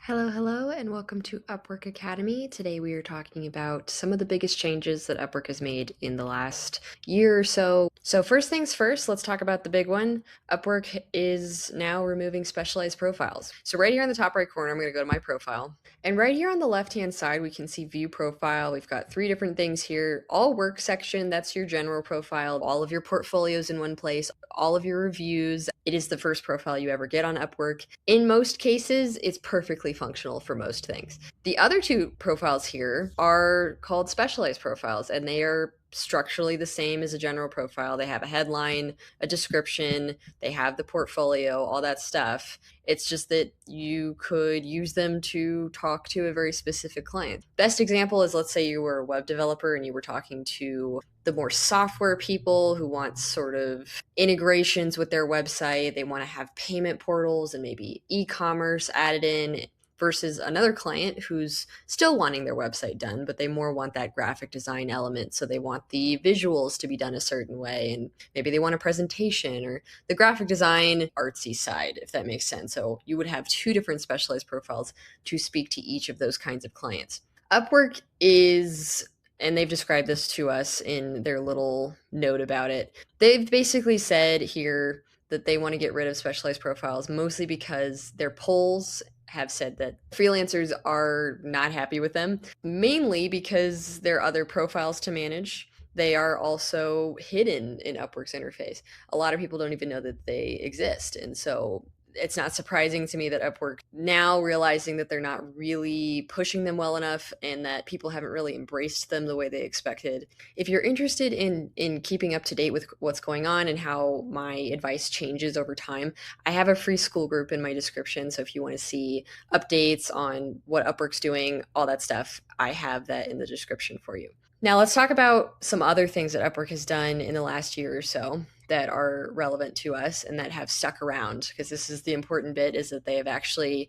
Hello, hello, and welcome to Upwork Academy. Today we are talking about some of the biggest changes that Upwork has made in the last year or so. So, first things first, let's talk about the big one. Upwork is now removing specialized profiles. So, right here in the top right corner, I'm going to go to my profile. And right here on the left hand side, we can see view profile. We've got three different things here. All work section, that's your general profile, all of your portfolios in one place, all of your reviews. It is the first profile you ever get on Upwork. In most cases, it's perfectly functional for most things. The other two profiles here are called specialized profiles, and they are structurally the same as a general profile. They have a headline, a description, they have the portfolio, all that stuff. It's just that you could use them to talk to a very specific client. Best example is, let's say you were a web developer and you were talking to the more software people who want sort of integrations with their website. They want to have payment portals and maybe e-commerce added in, versus another client who's still wanting their website done, but they more want that graphic design element. So they want the visuals to be done a certain way, and maybe they want a presentation or the graphic design artsy side, if that makes sense. So you would have two different specialized profiles to speak to each of those kinds of clients. Upwork is, and they've described this to us in their little note about it. They've basically said here that they want to get rid of specialized profiles mostly because their polls have said that freelancers are not happy with them, mainly because there are other profiles to manage. They are also hidden in Upwork's interface. A lot of people don't even know that they exist. And so it's not surprising to me that Upwork, now realizing that they're not really pushing them well enough and that people haven't really embraced them the way they expected. If you're interested in keeping up to date with what's going on and how my advice changes over time, I have a free school group in my description. So if you want to see updates on what Upwork's doing, all that stuff, I have that in the description for you. Now, let's talk about some other things that Upwork has done in the last year or so that are relevant to us and that have stuck around, because this is the important bit, is that they have actually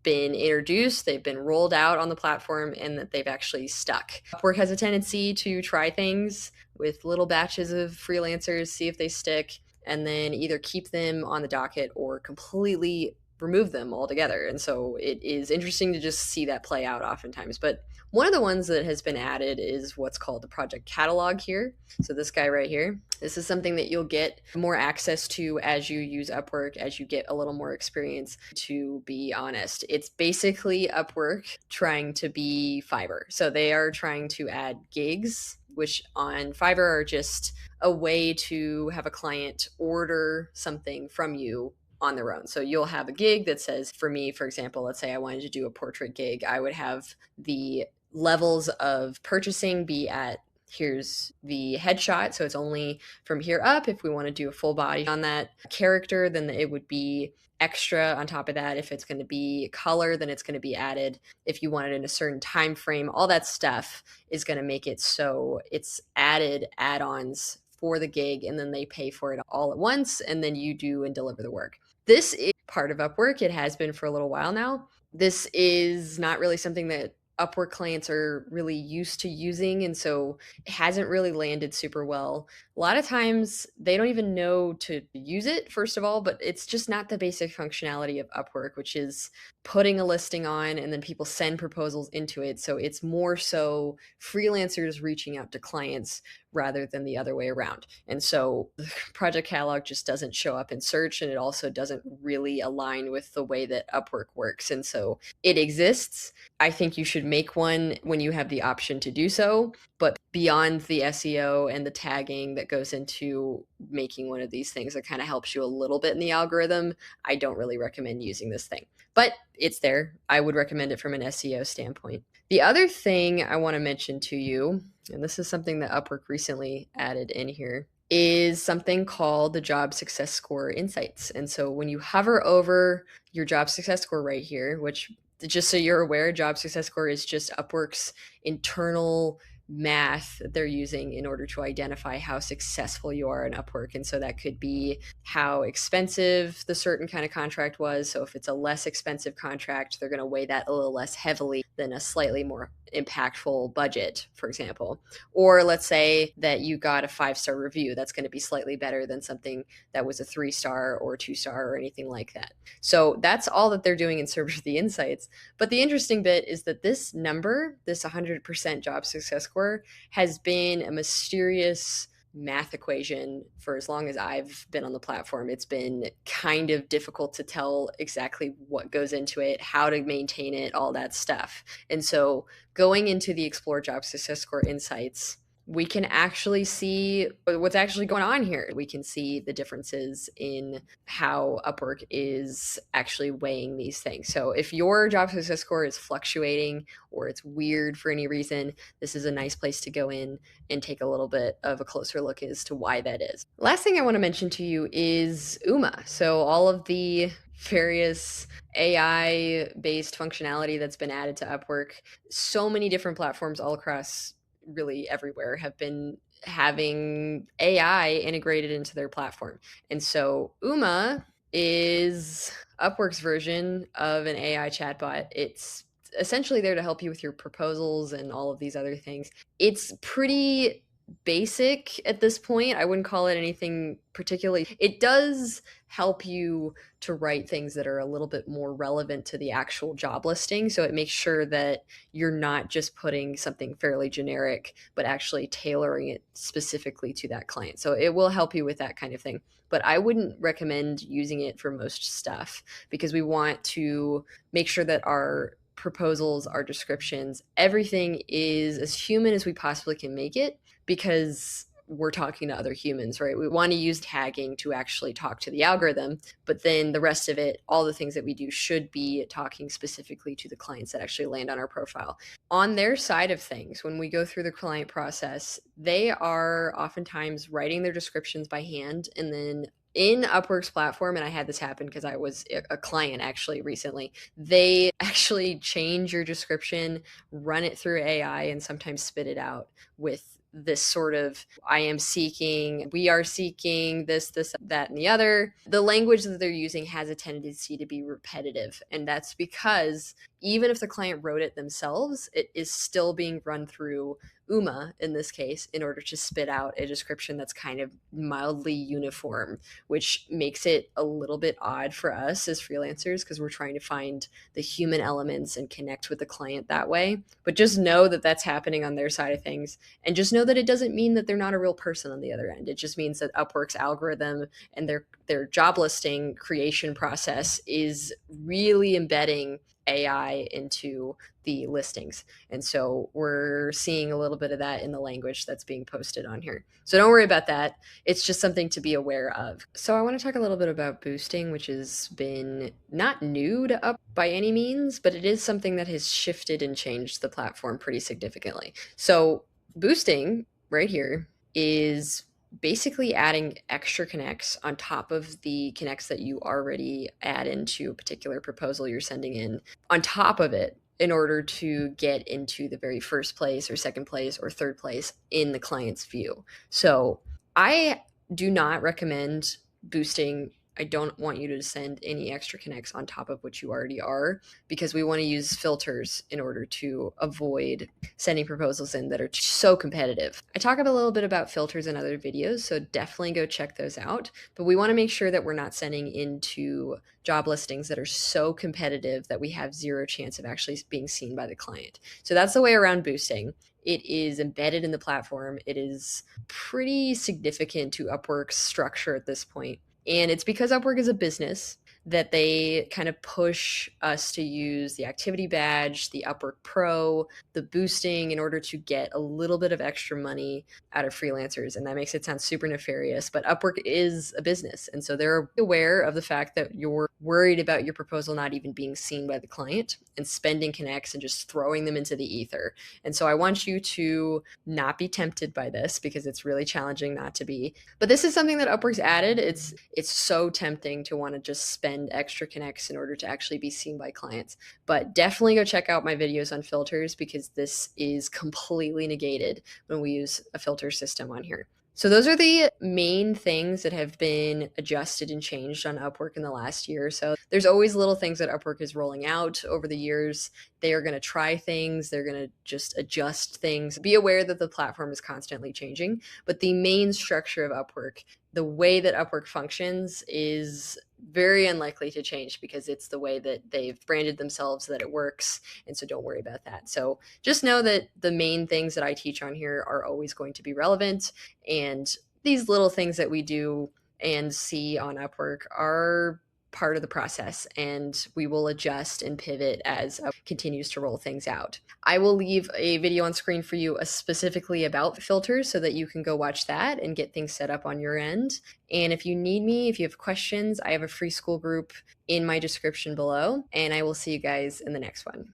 been introduced, they've been rolled out on the platform, and that they've actually stuck. Upwork has a tendency to try things with little batches of freelancers, see if they stick, and then either keep them on the docket or completely remove them altogether. And so it is interesting to just see that play out oftentimes. But one of the ones that has been added is what's called the project catalog here. So this guy right here, this is something that you'll get more access to as you use Upwork, as you get a little more experience. To be honest, it's basically Upwork trying to be Fiverr. So they are trying to add gigs, which on Fiverr are just a way to have a client order something from you on their own. So you'll have a gig that says, for me, for example, let's say I wanted to do a portrait gig, I would have the levels of purchasing be at, here's the headshot, so it's only from here up. If we want to do a full body on that character, then it would be extra on top of that. If it's going to be color, then it's going to be added. If you want it in a certain time frame, all that stuff is going to make it so it's added add-ons for the gig, and then they pay for it all at once, and then you do and deliver the work. This is part of Upwork. It has been for a little while now. This is not really something that Upwork clients are really used to using, and so it hasn't really landed super well. A lot of times they don't even know to use it, first of all, but it's just not the basic functionality of Upwork, which is putting a listing on and then people send proposals into it. So it's more so freelancers reaching out to clients rather than the other way around. And so the project catalog just doesn't show up in search, and it also doesn't really align with the way that Upwork works. And so it exists. I think you should make one when you have the option to do so. But beyond the SEO and the tagging that goes into making one of these things that kind of helps you a little bit in the algorithm, I don't really recommend using this thing. But it's there. I would recommend it from an SEO standpoint. The other thing I want to mention to you, and this is something that Upwork recently added in here, is something called the Job Success Score Insights. And so when you hover over your Job Success Score right here, which, just so you're aware, Job Success Score is just Upwork's internal math that they're using in order to identify how successful you are in Upwork. And so that could be how expensive the certain kind of contract was. So if it's a less expensive contract, they're going to weigh that a little less heavily than a slightly more impactful budget, for example. Or let's say that you got a 5-star review. That's going to be slightly better than something that was a 3-star or 2-star or anything like that. So that's all that they're doing in Search for the Insights. But the interesting bit is that this number, this 100% job success score, has been a mysterious math equation for as long as I've been on the platform. It's been kind of difficult to tell exactly what goes into it, how to maintain it, all that stuff. And so going into the Explore Job Success Score Insights, we can actually see what's actually going on here. We can see the differences in how Upwork is actually weighing these things. So if your job success score is fluctuating or it's weird for any reason, this is a nice place to go in and take a little bit of a closer look as to why that is. Last thing I want to mention to you is UMA. So all of the various AI based functionality that's been added to Upwork, so many different platforms all across really everywhere have been having AI integrated into their platform. And so Uma is Upwork's version of an AI chatbot. It's essentially there to help you with your proposals and all of these other things. It's pretty basic at this point. I wouldn't call it anything particularly. It does help you to write things that are a little bit more relevant to the actual job listing. So it makes sure that you're not just putting something fairly generic, but actually tailoring it specifically to that client. So it will help you with that kind of thing. But I wouldn't recommend using it for most stuff because we want to make sure that our proposals, our descriptions, everything is as human as we possibly can make it, because we're talking to other humans, right? We want to use tagging to actually talk to the algorithm, but then the rest of it, all the things that we do should be talking specifically to the clients that actually land on our profile. On their side of things, when we go through the client process, they are oftentimes writing their descriptions by hand, and then in Upwork's platform, and I had this happen because I was a client actually recently, they actually change your description, run it through AI, and sometimes spit it out with this sort of I am seeking, we are seeking this, that, and the other. The language that they're using has a tendency to be repetitive. And that's because even if the client wrote it themselves, it is still being run through UMA in this case in order to spit out a description that's kind of mildly uniform, which makes it a little bit odd for us as freelancers because we're trying to find the human elements and connect with the client that way. But just know that that's happening on their side of things. And just know that it doesn't mean that they're not a real person on the other end. It just means that Upwork's algorithm and their job listing creation process is really embedding AI into the listings. And so we're seeing a little bit of that in the language that's being posted on here. So don't worry about that. It's just something to be aware of. So I want to talk a little bit about boosting, which has been not new to Up by any means, but it is something that has shifted and changed the platform pretty significantly. So boosting right here is basically adding extra connects on top of the connects that you already add into a particular proposal you're sending in, on top of it, in order to get into the very first place or second place or third place in the client's view. So I do not recommend boosting. I don't want you to send any extra connects on top of what you already are, because we want to use filters in order to avoid sending proposals in that are so competitive. I talk a little bit about filters in other videos, so definitely go check those out. But we want to make sure that we're not sending into job listings that are so competitive that we have zero chance of actually being seen by the client. So that's the way around boosting. It is embedded in the platform. It is pretty significant to Upwork's structure at this point. And it's because Upwork is a business that they kind of push us to use the activity badge, the Upwork Pro, the boosting in order to get a little bit of extra money out of freelancers. And that makes it sound super nefarious, but Upwork is a business. And so they're aware of the fact that you're worried about your proposal not even being seen by the client and spending connects and just throwing them into the ether. And so I want you to not be tempted by this because it's really challenging not to be. But this is something that Upwork's added. It's so tempting to want to just spend spend extra connects in order to actually be seen by clients. But definitely go check out my videos on filters because this is completely negated when we use a filter system on here. So those are the main things that have been adjusted and changed on Upwork in the last year or so. There's always little things that Upwork is rolling out over the years. They are going to try things, they're going to just adjust things. Be aware that the platform is constantly changing, but the main structure of Upwork, the way that Upwork functions, is very unlikely to change because it's the way that they've branded themselves that it works. And so don't worry about that. So just know that the main things that I teach on here are always going to be relevant. And these little things that we do and see on Upwork are part of the process, and we will adjust and pivot as Upwork continues to roll things out. I will leave a video on screen for you specifically about filters so that you can go watch that and get things set up on your end. And if you need me, if you have questions, I have a free school group in my description below, and I will see you guys in the next one.